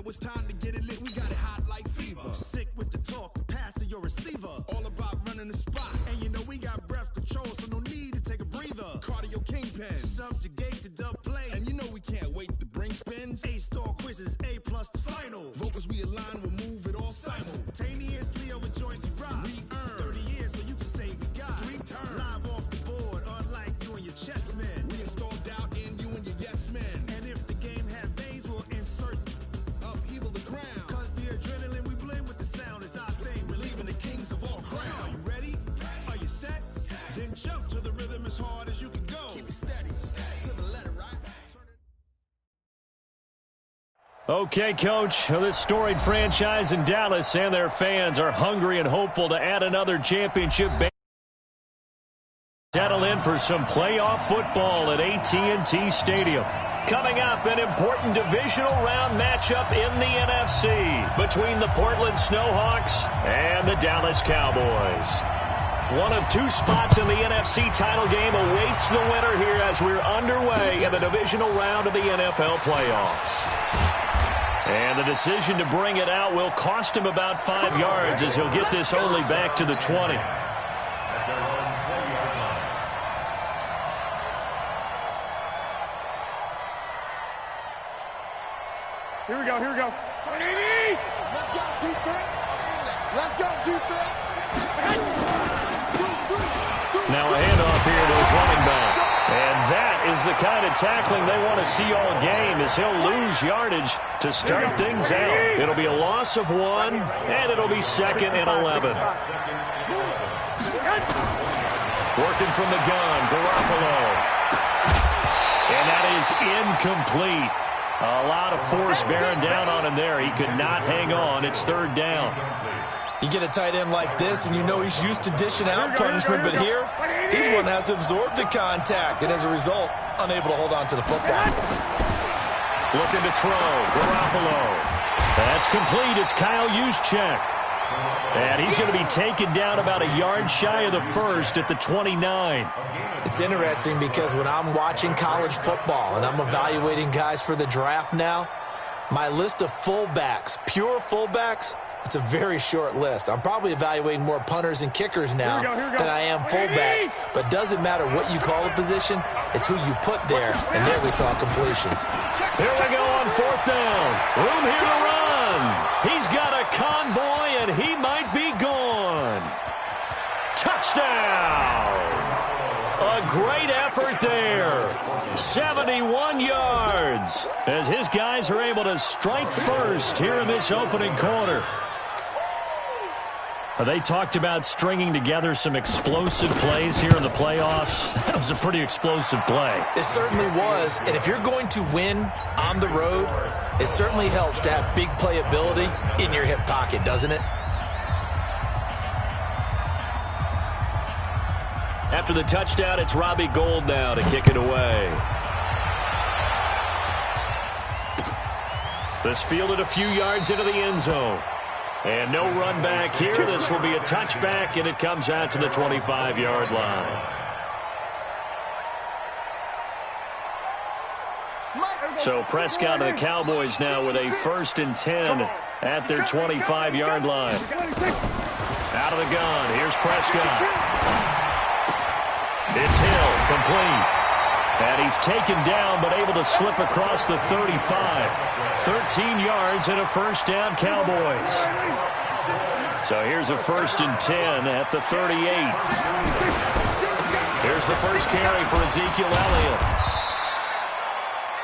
it's time to get it lit. We got it hot like fever. Sick with the talk, passing your receiver. All about running the spot. And you know we got breath control, so no need to take a breather. Cardio kingpin, subjugate the dub play. And you know we can't wait to bring spins. A-star quizzes, A+ the final. Vocals we align, we'll move it all simultaneously over joints we rock. We earn 30 years, so you can say we got 3 turns. Live off the board, unlike you and your chess men. We install doubt in you and your yes men. And if the game had veins, we'll insert upheaval the ground. Cause the adrenaline we blend with the sound is our thing. We're leaving the kings of all crowns. Are you ready? Are you set? Then jump to the rhythm as hard as you can go. Keep it steady, to the letter, right? Okay, Coach, this storied franchise in Dallas and their fans are hungry and hopeful to add another championship. Settle in for some playoff football at AT&T Stadium. Coming up, an important divisional round matchup in the NFC between the Portland Snowhawks and the Dallas Cowboys. One of 2 spots in the NFC title game awaits the winner here as we're underway in the divisional round of the NFL playoffs. And the decision to bring it out will cost him about 5 yards as he'll get this only back to the 20. Here we go, here we go. Let's go, defense. Let's go, defense. Now a handoff here to his running back. And that is the kind of tackling they want to see all game as he'll lose yardage to start things out. It'll be a loss of 1, and it'll be 2nd and 11. Working from the gun, Garoppolo. And that is incomplete. A lot of force bearing down on him there. He could not hang on. It's 3rd down. You get a tight end like this, and you know he's used to dishing out punishment, but here, he's one that has to absorb the contact, and as a result, unable to hold on to the football. Looking to throw, Garoppolo. That's complete. It's Kyle Juszczyk. And he's going to be taken down about a yard shy of the first at the 29. It's interesting because when I'm watching college football and I'm evaluating guys for the draft now, my list of fullbacks, pure fullbacks, it's a very short list. I'm probably evaluating more punters and kickers now than I am fullbacks. But it doesn't matter what you call a position, it's who you put there. And there we saw completion. Here we go on 4th down. Room here to run. He's got a convoy, and he might be gone. Touchdown. A great effort there. 71 yards as his guys are able to strike first here in this opening quarter. They talked about stringing together some explosive plays here in the playoffs. That was a pretty explosive play. It certainly was. And if you're going to win on the road, it certainly helps to have big playability in your hip pocket, doesn't it? After the touchdown, it's Robbie Gould now to kick it away. This fielded a few yards into the end zone. And no run back here. This will be a touchback, and it comes out to the 25-yard line. So Prescott and the Cowboys now with a 1st and 10 at their 25-yard line. Out of the gun. Here's Prescott. It's Hill, complete. And he's taken down but able to slip across the 35. 13 yards and a 1st down, Cowboys. So here's a 1st and 10 at the 38. Here's the first carry for Ezekiel Elliott.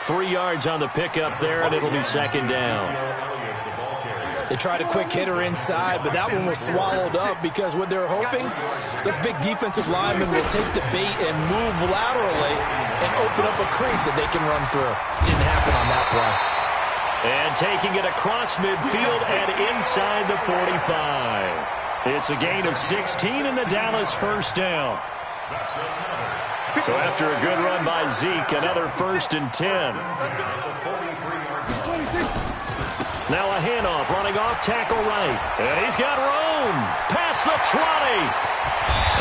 3 yards on the pickup there, and it'll be 2nd down. They tried a quick hitter inside, but that one was swallowed up because what they're hoping, this big defensive lineman will take the bait and move laterally and open up a crease that they can run through. Didn't happen on that play. And taking it across midfield and inside the 45. It's a gain of 16 and the Dallas 1st down. So after a good run by Zeke, another 1st and 10. Now a handoff, running off tackle right. And he's got room. Past the 20.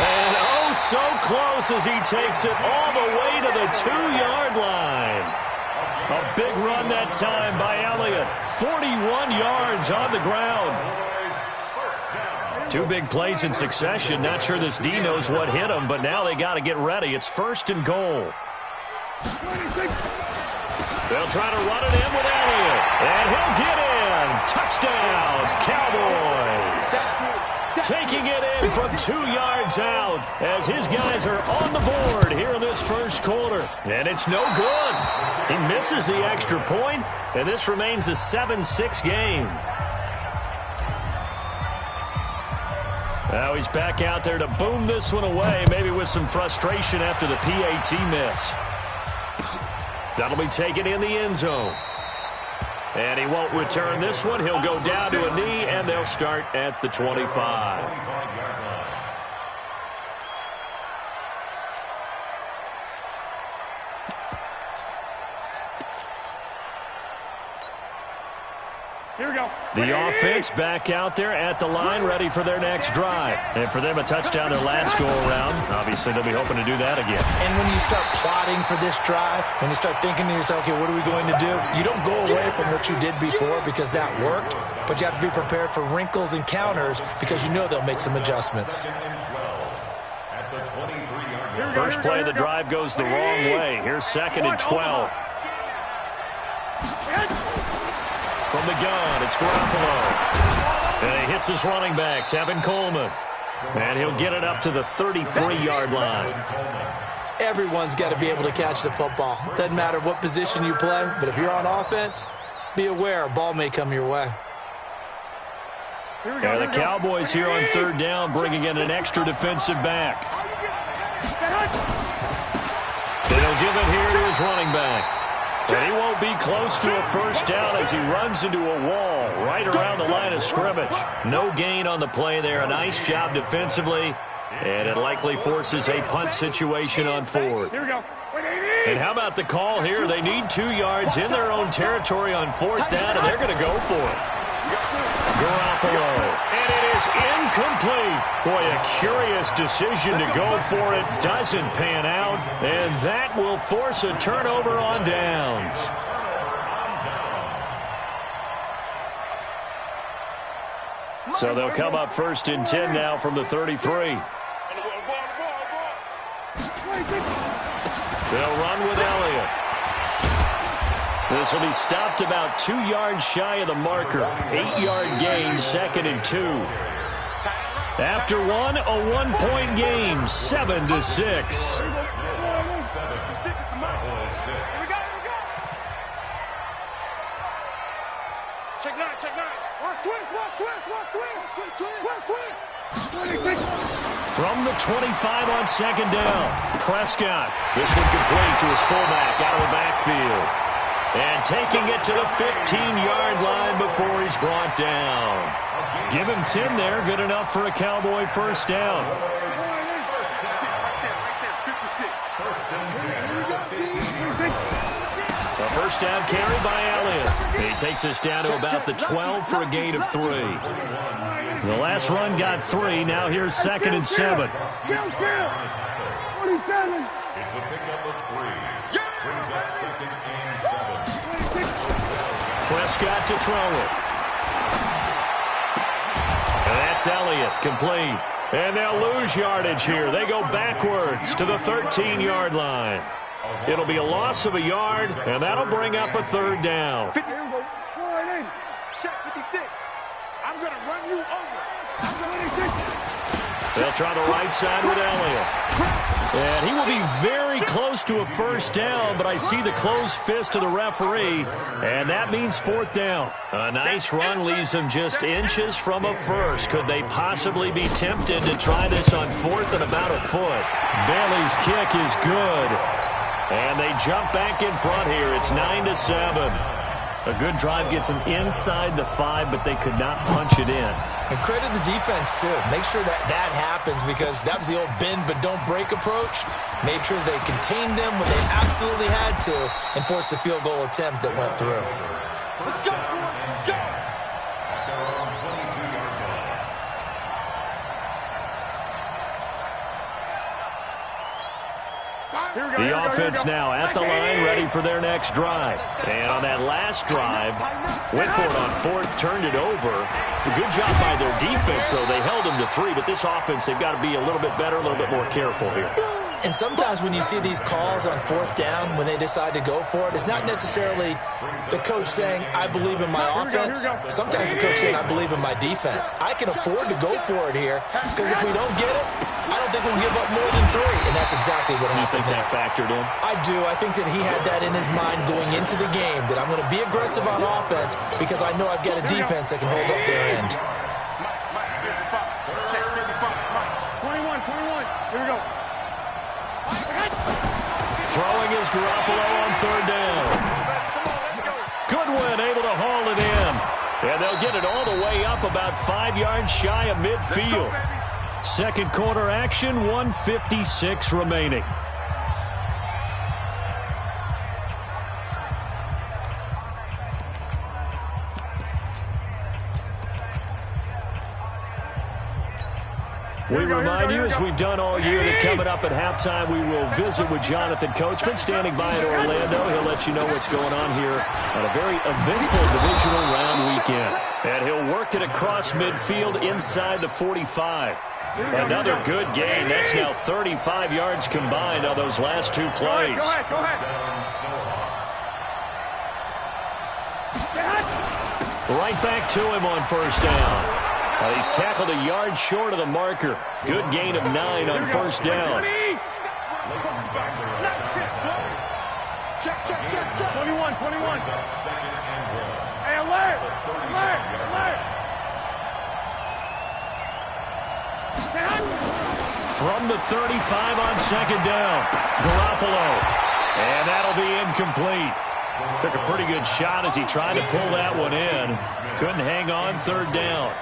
And oh, so close as he takes it all the way to the 2-yard line. A big run that time by Elliott. 41 yards on the ground. 2 big plays in succession. Not sure this D knows what hit him, but now they got to get ready. It's 1st and goal. They'll try to run it in with Elliott. And he'll get in. Touchdown, Cowboys. Taking it in from 2 yards out as his guys are on the board here in this first quarter. And it's no good. He misses the extra point, and this remains a 7-6 game. Now he's back out there to boom this one away, maybe with some frustration after the PAT miss. That'll be taken in the end zone. And he won't return this one. He'll go down to a knee, and they'll start at the 25. Here we go. The offense back out there at the line, ready for their next drive. And for them, a touchdown their last go-around. Obviously, they'll be hoping to do that again. And when you start plotting for this drive, when you start thinking to yourself, okay, what are we going to do? You don't go away from what you did before because that worked, but you have to be prepared for wrinkles and counters because you know they'll make some adjustments. First play of the drive goes the wrong way. Here's 2nd and 12. From the gun, it's Garoppolo. And he hits his running back, Tevin Coleman. And he'll get it up to the 33-yard line. Everyone's got to be able to catch the football. Doesn't matter what position you play, but if you're on offense, be aware a ball may come your way. And the Cowboys here on 3rd down, bringing in an extra defensive back. And he'll give it here to his running back. And he won't be close to a first down as he runs into a wall right around the line of scrimmage. No gain on the play there. A nice job defensively. And it likely forces a punt situation on 4th. Here we go. And how about the call here? They need 2 yards in their own territory on 4th down, and they're going to go for it. Garoppolo. And it is incomplete. Boy, a curious decision to go for it. Doesn't pan out. And that will force a turnover on downs. So they'll come up 1st and 10 now from the 33. They'll run with Elliott. This will be stopped about 2 yards shy of the marker. 8-yard gain, 2nd and 2. After one, a 1-point game, 7-6. Check 9, check 9. Watch twist. From the 25 on 2nd down, Prescott. This one complete to his fullback out of the backfield. And taking it to the 15-yard line before he's brought down. Give him 10 there, good enough for a Cowboy first down. A first down carry by Elliott. He takes us down to about the 12 for a gain of 3. The last run got 3. Now here's 2nd and 7. 47. It's a pickup of 3. Brings up 2nd and 7. Prescott to throw it. And that's Elliott, complete. And they'll lose yardage here. They go backwards to the 13-yard line. It'll be a loss of a yard, and that'll bring up a 3rd down. Check 56. I'm going to run you over. They'll try the right side with Elliott. And he will be very close to a first down, but I see the closed fist of the referee, and that means 4th down. A nice run leaves them just inches from a first. Could they possibly be tempted to try this on 4th and about a foot? Bailey's kick is good. And they jump back in front here. It's 9-7. A good drive gets them inside the 5, but they could not punch it in. And credit the defense, too. Make sure that happens because that was the old bend but don't break approach. Made sure they contained them when they absolutely had to and forced the field goal attempt that went through. Let's go. Let's go. At their own 22-yard line. The offense now at the line, ready for their next drive. And on that last drive, went for it on fourth, turned it over. A good job by their defense, though. They held them to 3, but this offense, they've got to be a little bit better, a little bit more careful here. And sometimes when you see these calls on fourth down, when they decide to go for it, it's not necessarily the coach saying, I believe in my offense. Sometimes the coach saying, I believe in my defense. I can afford to go for it here because if we don't get it, I don't think we'll give up more than 3. And that's exactly what happened there. You think that factored in? I do. I think that he had that in his mind going into the game, that I'm going to be aggressive on offense because I know I've got a defense that can hold up their end. 21. Here we go. Throwing is Garoppolo on third down. Goodwin able to haul it in. And they'll get it all the way up about 5 yards shy of midfield. Second quarter action, 1:56 remaining. We remind you, as we've done all year, that coming up at halftime, we will visit with Jonathan Coachman, standing by in Orlando. He'll let you know what's going on here on a very eventful divisional round weekend. And he'll work it across midfield inside the 45. Another good gain. That's now 35 yards combined on those last 2 plays. Go ahead. Right back to him on first down. He's tackled a yard short of the marker. Good gain of 9 on first down. Check. 21. Hey, alert. From the 35 on second down, Garoppolo. And that'll be incomplete. Took a pretty good shot as he tried to pull that one in. Couldn't hang on third down.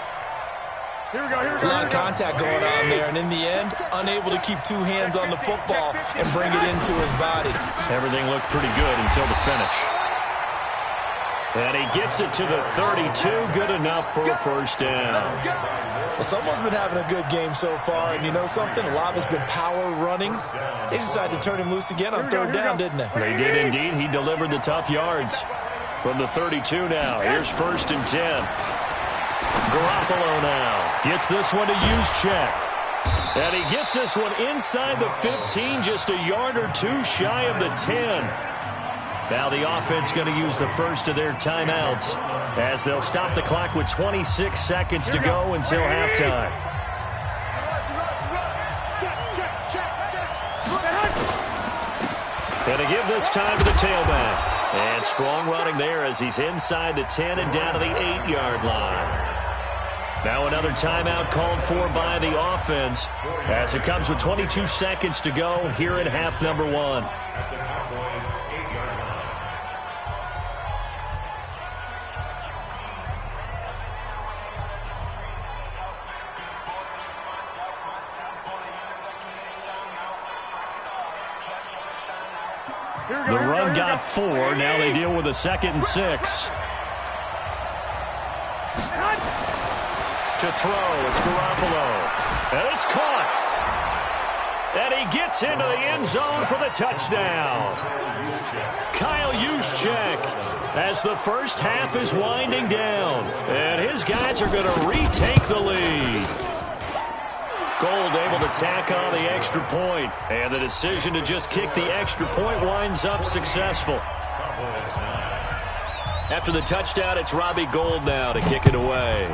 Here we go. There's a lot of contact going on there, and in the end, unable to keep 2 hands on the football and bring it into his body. Everything looked pretty good until the finish. And he gets it to the 32. Good enough for a first down. Well, someone's been having a good game so far, and you know something? A lot of it's been power running. They decided to turn him loose again on third down, didn't they? They did indeed. He delivered the tough yards. From the 32 now. Here's 1st and 10. Garoppolo now gets this one to Juszczyk. And he gets this one inside the 15, just a yard or 2 shy of the 10. Now the offense going to use the first of their timeouts as they'll stop the clock with 26 seconds to go until halftime. And to give this time to the tailback. And strong running there as he's inside the 10 and down to the 8-yard line. Now another timeout called for by the offense as it comes with 22 seconds to go here in half number 1. The run got 4. Now they deal with a 2nd and 6. To throw, it's Garoppolo. And it's caught. And he gets into the end zone for the touchdown. Kyle Juszczyk as the first half is winding down. And his guys are going to retake the lead. Gold able to tack on the extra point. And the decision to just kick the extra point winds up successful. After the touchdown, it's Robbie Gould now to kick it away.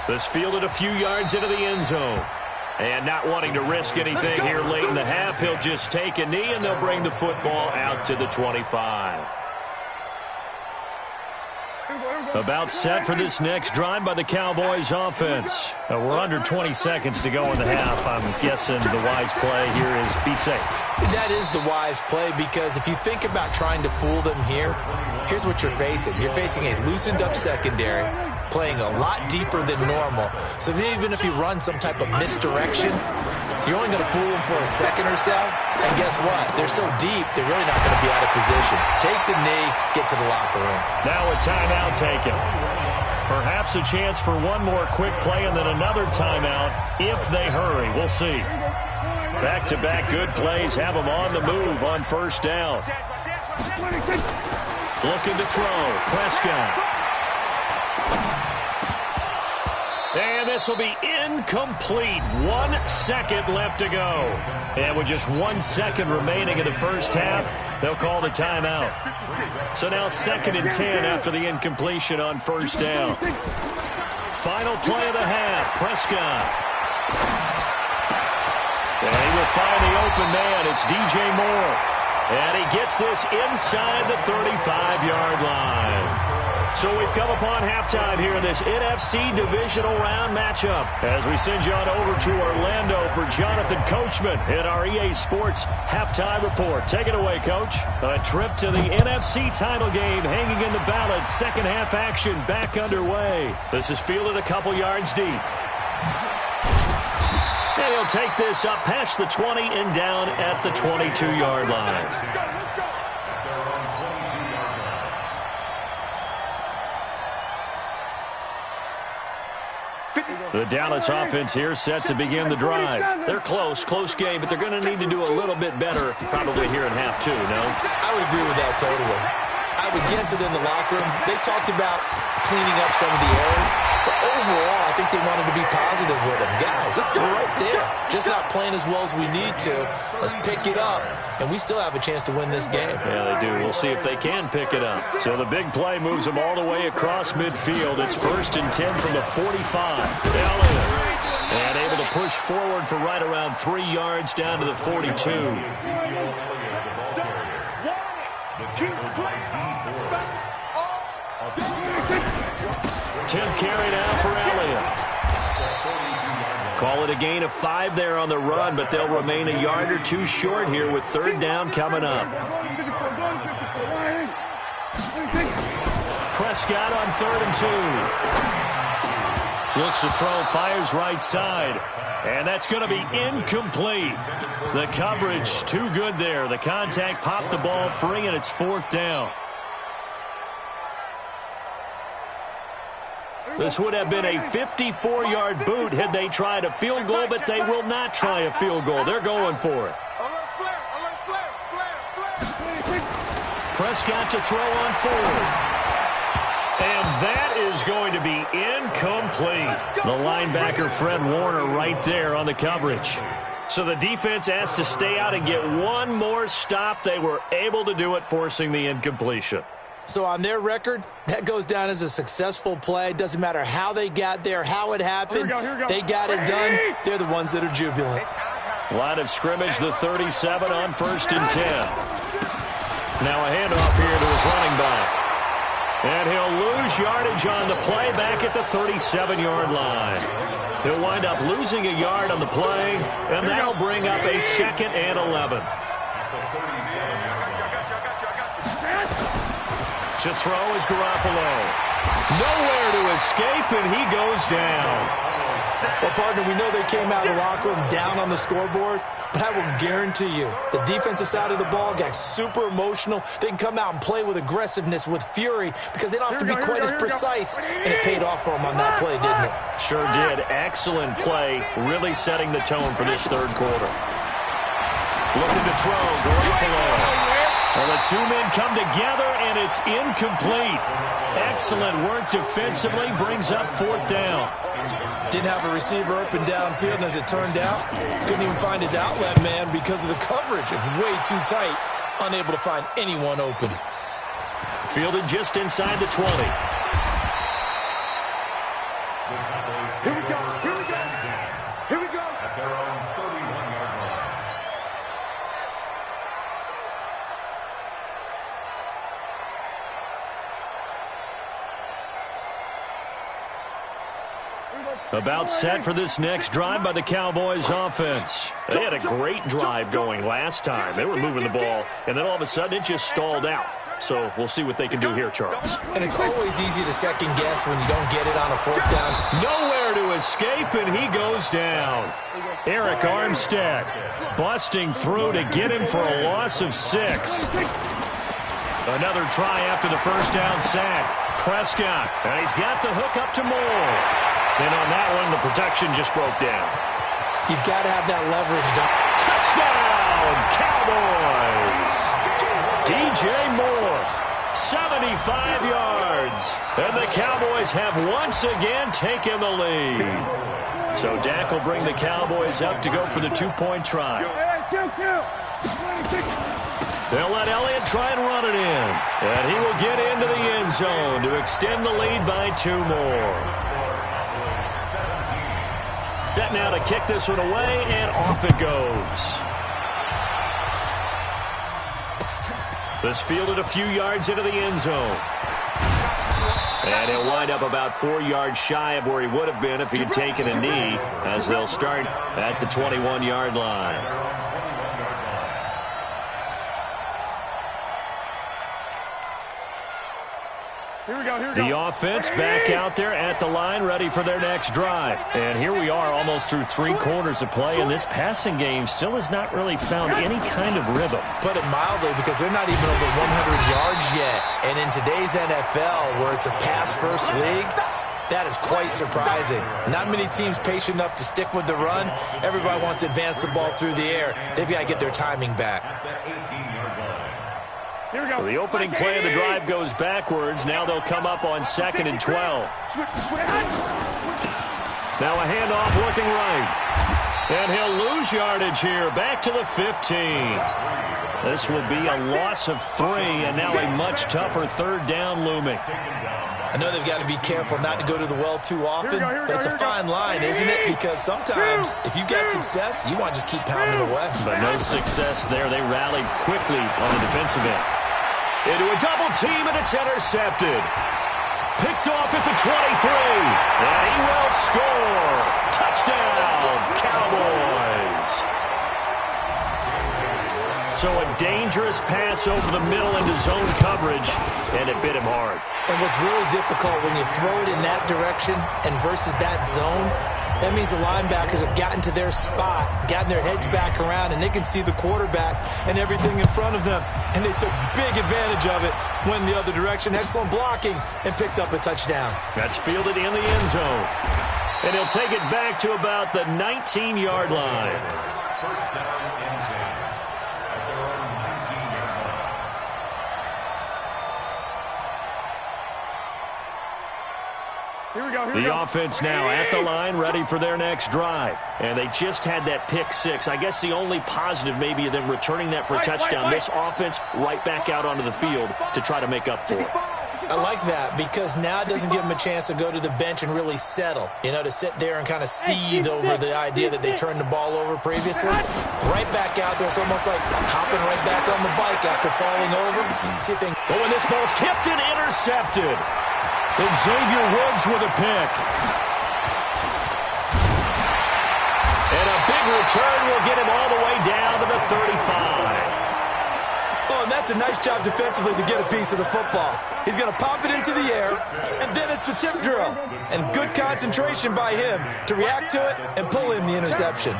This fielded a few yards into the end zone. And not wanting to risk anything here late in the half, he'll just take a knee and they'll bring the football out to the 25. About set for this next drive by the Cowboys offense. We're under 20 seconds to go in the half. I'm guessing the wise play here is be safe. That is the wise play because if you think about trying to fool them here, here's what you're facing. You're facing a loosened up secondary, playing a lot deeper than normal. So even if you run some type of misdirection, you're only going to fool them for a second or so. And guess what? They're so deep, they're really not going to be out of position. Take the knee, get to the locker room. Now a timeout taken. Perhaps a chance for one more quick play and then another timeout if they hurry. We'll see. Back-to-back good plays have them on the move on first down. Looking to throw. Prescott. And this will be incomplete. 1 second left to go. And with just 1 second remaining in the first half, they'll call the timeout. So now 2nd and 10 after the incompletion on first down. Final play of the half. Prescott. And he will find the open man. It's DJ Moore. And he gets this inside the 35-yard line. So we've come upon halftime here in this NFC Divisional Round matchup. As we send you on over to Orlando for Jonathan Coachman in our EA Sports Halftime Report. Take it away, Coach. A trip to the NFC title game hanging in the balance. Second half action back underway. This is fielded a couple yards deep. And he'll take this up past the 20 and down at the 22-yard line. The Dallas offense here set to begin the drive. They're close game, but they're going to need to do a little bit better probably here in half two, no? I would agree with that totally. I would guess it in the locker room. They talked about cleaning up some of the errors, but overall, I think they wanted to be positive with them. Guys, we're right there. Just not playing as well as we need to. Let's pick it up, and we still have a chance to win this game. Yeah, they do. We'll see if they can pick it up. So the big play moves them all the way across midfield. It's 1st and 10 from the 45. Elliott. And able to push forward for right around 3 yards down to the 42. 10th carry now for Elliott. Call it a gain of 5 there on the run, but they'll remain a yard or 2 short here with 3rd down coming up. Prescott on 3rd and 2. Looks to throw, fires right side. And that's going to be incomplete. The coverage too good there. The contact popped the ball free, and it's 4th down. This would have been a 54-yard boot had they tried a field goal, but they will not try a field goal. They're going for it. Prescott to throw on 4th. And that is going to be incomplete. The linebacker, Fred Warner, right there on the coverage. So the defense asked to stay out and get one more stop. They were able to do it, forcing the incompletion. So on their record, that goes down as a successful play. Doesn't matter how they got there, how it happened. Here we go. They got it done. They're the ones that are jubilant. Line of scrimmage, the 37 on 1st and 10. Now a handoff here to his running back. And he'll lose yardage on the play back at the 37-yard line. He'll wind up losing a yard on the play, and that'll bring up a 2nd and 11. To throw is Garoppolo. Nowhere to escape, and he goes down. Well, partner, we know they came out of the locker room down on the scoreboard, but I will guarantee you the defensive side of the ball got super emotional. They can come out and play with aggressiveness, with fury, because they don't have to be quite as precise, and it paid off for them on that play, didn't it? Sure did. Excellent play, really setting the tone for this 3rd quarter. Looking to throw, Garoppolo. Well, the 2 men come together, and it's incomplete. Excellent work defensively, brings up 4th down. Didn't have a receiver up and downfield, and as it turned out, couldn't even find his outlet man because of the coverage. It's way too tight, unable to find anyone open. Fielded just inside the 20. Here we go. Here we go. At their own 31-yard line. About set for this next drive by the Cowboys offense. They had a great drive going last time. They were moving the ball, and then all of a sudden it just stalled out. So we'll see what they can do here, Charles. And it's always easy to second guess when you don't get it on a 4th down. Nowhere to escape, and he goes down. Eric Armstead busting through to get him for a loss of 6. Another try after the first down sack. Prescott, and he's got the hook up to Moore. And on that one, the protection just broke down. You've got to have that leverage. Touchdown, Cowboys! DJ Moore, 75 yards. And the Cowboys have once again taken the lead. So Dak will bring the Cowboys up to go for the two-point try. They'll let Elliott try and run it in. And he will get into the end zone to extend the lead by 2 more. Set now to kick this one away, and off it goes. This fielded a few yards into the end zone. And he'll wind up about 4 yards shy of where he would have been if he had taken a knee, as they'll start at the 21-yard line. The offense back out there at the line, ready for their next drive. And here we are almost through 3 quarters of play, and this passing game still has not really found any kind of rhythm. Put it mildly, because they're not even over 100 yards yet. And in today's NFL, where it's a pass-first league, that is quite surprising. Not many teams patient enough to stick with the run. Everybody wants to advance the ball through the air. They've got to get their timing back. So the opening play of the drive goes backwards. Now they'll come up on 2nd and 12. Now a handoff looking right. And he'll lose yardage here. Back to the 15. This will be a loss of 3, and now a much tougher 3rd down looming. I know they've got to be careful not to go to the well too often, but it's a fine line, isn't it? Because sometimes, if you get success, you want to just keep pounding away. But no success there. They rallied quickly on the defensive end. Into a double team, and it's intercepted. Picked off at the 23. And he will score. Touchdown, Cowboys. So a dangerous pass over the middle into zone coverage, and it bit him hard. And what's really difficult when you throw it in that direction and versus that zone, that means the linebackers have gotten to their spot, gotten their heads back around, and they can see the quarterback and everything in front of them. And they took big advantage of it, went the other direction, excellent blocking, and picked up a touchdown. That's fielded in the end zone. And he'll take it back to about the 19-yard line. First down and 10 at their own 19-yard line. The offense now at the line, ready for their next drive. And they just had that pick 6. I guess the only positive maybe of them returning that for a touchdown. This offense right back out onto the field to try to make up for it. I like that, because now it doesn't give them a chance to go to the bench and really settle, to sit there and kind of seethe over the idea that they turned the ball over previously. Right back out there, it's almost like hopping right back on the bike after falling over. See if they... Oh, and this ball's tipped and intercepted. And Xavier Woods with a pick. And a big return will get him all the way down to the 35. Oh, and that's a nice job defensively to get a piece of the football. He's going to pop it into the air, and then it's the tip drill. And good concentration by him to react to it and pull in the interception.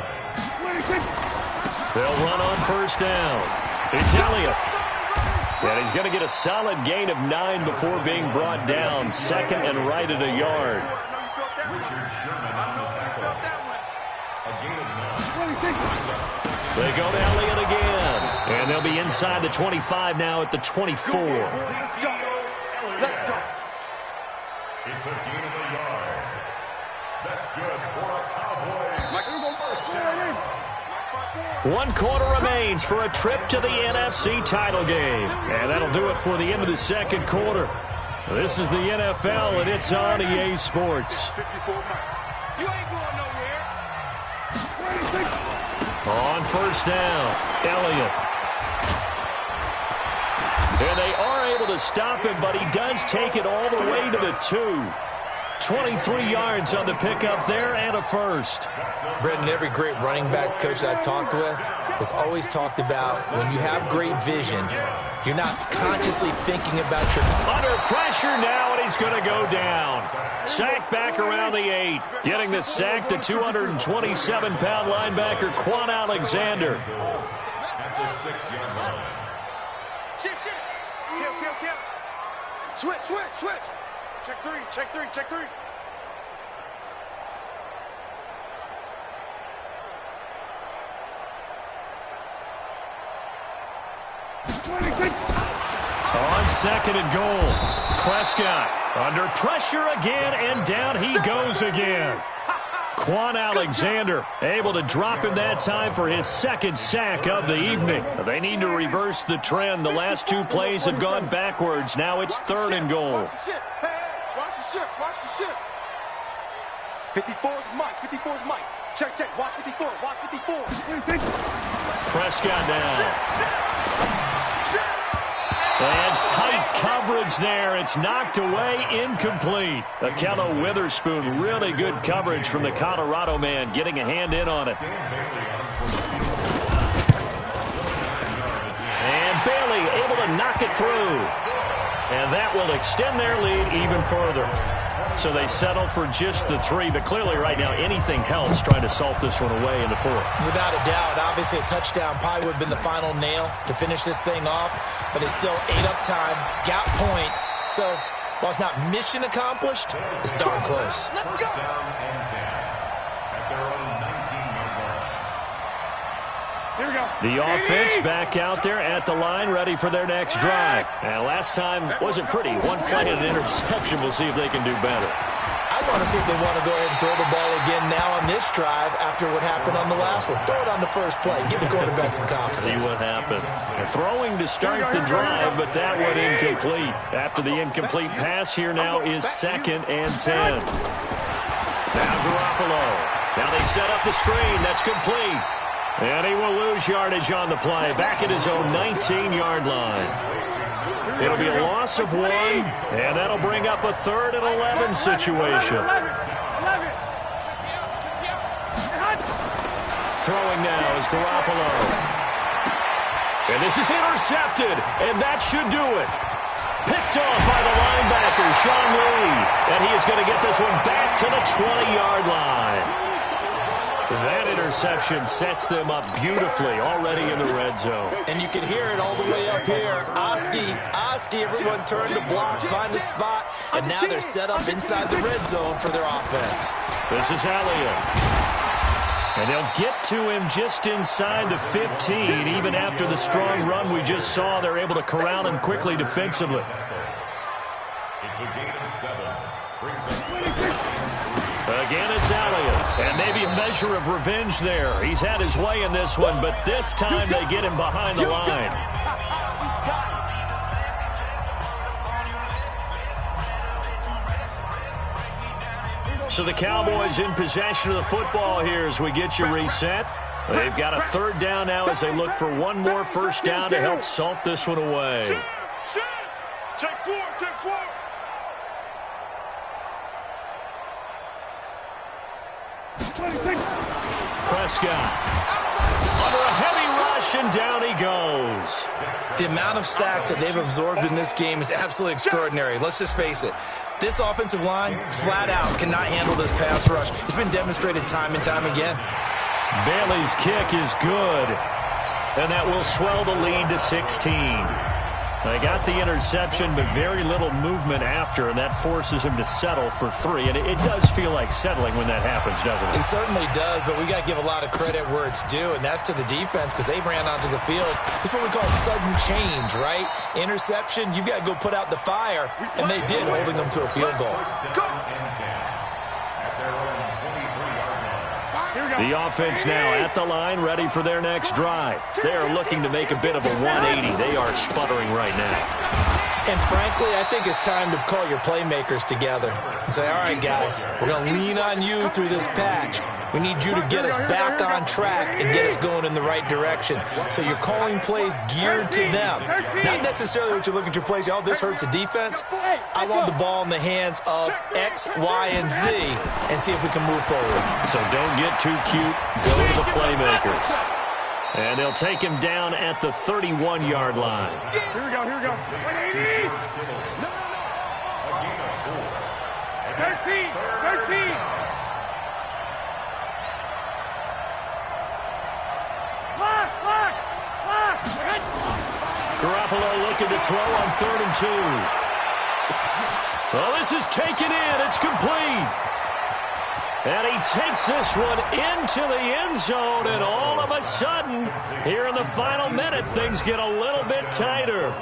They'll run on first down. It's Elliott. And he's going to get a solid gain of 9 before being brought down. 2nd and right at a yard. They go to Elliott again. And they'll be inside the 25 now at the 24. Let's go. It's a gain of a yard. That's good for a Cowboys first down. 1 quarter remains for a trip to the NFC title game. And that'll do it for the end of the 2nd quarter. This is the NFL, and it's on EA Sports. You ain't going nowhere. On first down, Elliott. And they are able to stop him, but he does take it all the way to the 2. 23 yards on the pickup there and a first. Brendan, every great running backs coach I've talked with has always talked about when you have great vision, you're not consciously thinking about your... Under pressure now, and he's going to go down. Sack back around the 8. Getting the sack, the 227-pound linebacker, Quan Alexander. At the 6-yard line. Kill. Switch. Check three. On second and goal, Prescott under pressure again, and down he goes again. Quan Alexander able to drop him that time for his second sack of the evening. They need to reverse the trend. The last two plays have gone backwards. Now it's third and goal. Watch the ship. Watch the ship. 54's Mike. Check. Watch 54. Prescott down. And tight coverage there. It's knocked away, incomplete. Akello Witherspoon, really good coverage from the Colorado man, getting a hand in on it. And Bailey able to knock it through. And that will extend their lead even further. So they settle for just the 3, but clearly right now anything helps trying to salt this one away in the 4th. Without a doubt, obviously a touchdown probably would have been the final nail to finish this thing off, but it's still 8 up time, got points. So while it's not mission accomplished, it's darn close. Let's go. Here we go. The offense back out there at the line, ready for their next drive. And last time wasn't pretty. One play and an interception. We'll see if they can do better. I want to see if they want to go ahead and throw the ball again now on this drive after what happened on the last one. Throw it on the first play. Give the quarterback some confidence. See what happens. They're throwing to start the drive, but that one incomplete. After the incomplete pass, here now is 2nd and 10. Now Garoppolo. Now they set up the screen. That's complete. And he will lose yardage on the play. Back at his own 19-yard line. It'll be a loss of 1, and that'll bring up a 3rd and 11 situation. Throwing now is Garoppolo. And this is intercepted, and that should do it. Picked off by the linebacker, Sean Lee. And he is going to get this one back to the 20-yard line. That interception sets them up beautifully already in the red zone. And you can hear it all the way up here. Oski, everyone turned to block, find a spot, and now they're set up inside the red zone for their offense. This is Elliott. And they'll get to him just inside the 15. Even after the strong run we just saw, they're able to corral him quickly defensively. It's a gain of 7. Brings up 6. Again, it's Elliott. And maybe a measure of revenge there. He's had his way in this one, but this time they get him behind the line. So the Cowboys in possession of the football here as we get you reset. They've got a 3rd down now as they look for one more first down to help salt this one away. Check 4. Prescott under a heavy rush, and down he goes. The amount of sacks that they've absorbed in this game is absolutely extraordinary. Let's just face it. This offensive line, flat out, cannot handle this pass rush. It's been demonstrated time and time again. Bailey's kick is good, and that will swell the lead to 16. They got the interception, but very little movement after, and that forces him to settle for 3. And it does feel like settling when that happens, doesn't it? It certainly does, but we got to give a lot of credit where it's due, and that's to the defense because they ran onto the field. It's what we call sudden change, right? Interception, you've got to go put out the fire, and they did, holding them to a field goal. The offense now at the line, ready for their next drive. They are looking to make a bit of a 180. They are sputtering right now. And frankly, I think it's time to call your playmakers together and say, all right, guys, we're going to lean on you through this patch. We need you to get us back on track and get us going in the right direction. So you're calling plays geared to them. Not necessarily what you look at your plays, oh, this hurts the defense. I want the ball in the hands of X, Y, and Z and see if we can move forward. So don't get too cute. Go to the playmakers. And they'll take him down at the 31-yard line. Here we go. 180. No. 13. Garoppolo looking to to throw on 3rd and 2. Well, this is taken in. It's complete. And he takes this one into the end zone, and all of a sudden, here in the final minute, things get a little bit tighter.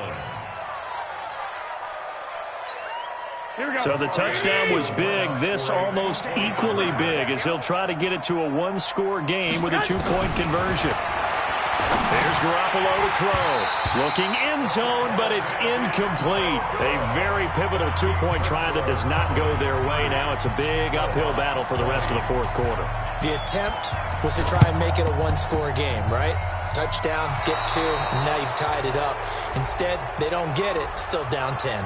So the touchdown was big. This almost equally big as he'll try to get it to a one-score game with a two-point conversion. There's Garoppolo to throw. Looking end zone, but it's incomplete. A very pivotal two-point try that does not go their way. Now it's a big uphill battle for the rest of the fourth quarter. The attempt was to try and make it a one-score game, right? Touchdown, get two, and now you've tied it up. Instead, they don't get it, still down 10.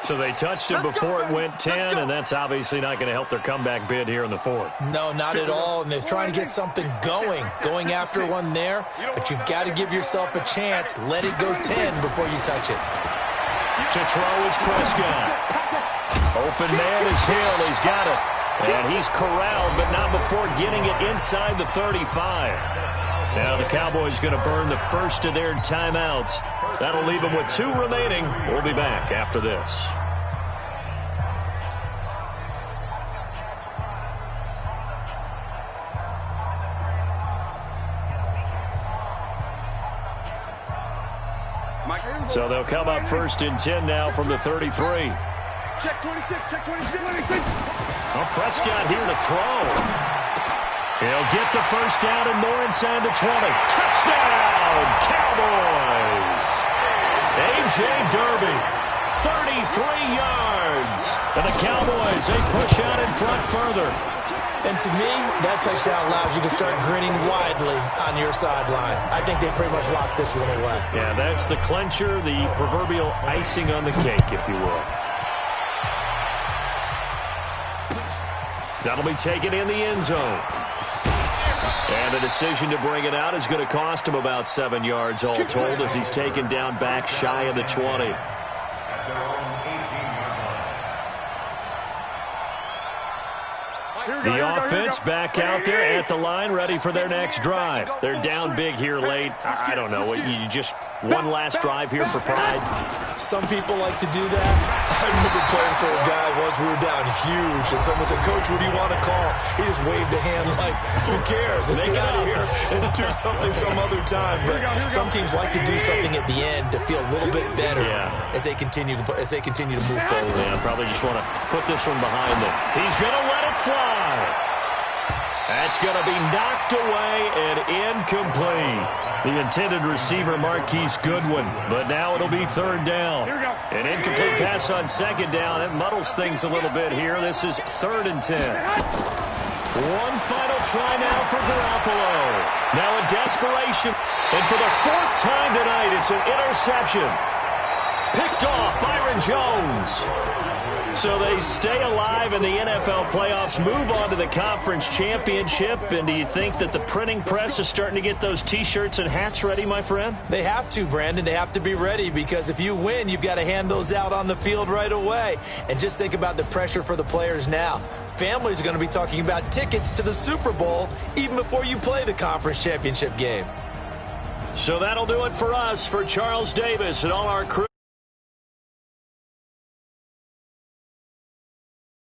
So they touched him before it went 10, and that's obviously not going to help their comeback bid here in the fourth. No, not at all, and they're trying to get something going after one there, but you've got to give yourself a chance. Let it go 10 before you touch it. To throw is Prescott. Open man is Hill. He's got it, and he's corralled, but not before getting it inside the 35. Now the Cowboys going to burn the first of their timeouts. That'll leave them with 2 remaining. We'll be back after this. So they'll come up 1st and 10 now from the 33. Check 26, check 26. Well, Prescott here to throw. He'll get the first down and more inside the 20. Touchdown, Cowboys! A.J. Derby, 33 yards. And the Cowboys, they push out in front further. And to me, that touchdown allows you to start grinning widely on your sideline. I think they pretty much locked this one away. Yeah, that's the clincher, the proverbial icing on the cake, if you will. That'll be taken in the end zone. And the decision to bring it out is going to cost him about 7 yards all told as he's taken down back shy of the 20. The offense back out there at the line, ready for their next drive. They're down big here late. I don't know. You just one last drive here for pride. Some people like to do that. I remember playing for a guy once. We were down huge, and someone said, "Coach, what do you want to call?" He just waved a hand like, "Who cares? Let's get out of here and do something some other time." But some teams like to do something at the end to feel a little bit better as they continue to move forward. Yeah, probably just want to put this one behind them. He's going to let it fly. That's going to be knocked away and incomplete. The intended receiver, Marquise Goodwin. But now it'll be 3rd down. An incomplete pass on 2nd down. That muddles things a little bit here. This is 3rd and 10. One final try now for Garoppolo. Now in desperation. And for the 4th time tonight, it's an interception. Picked off Byron Jones. So they stay alive in the NFL playoffs, move on to the conference championship. And do you think that the printing press is starting to get those T-shirts and hats ready, my friend? They have to, Brandon. They have to be ready because if you win, you've got to hand those out on the field right away. And just think about the pressure for the players now. Families are going to be talking about tickets to the Super Bowl even before you play the conference championship game. So that'll do it for us. For Charles Davis and all our crew.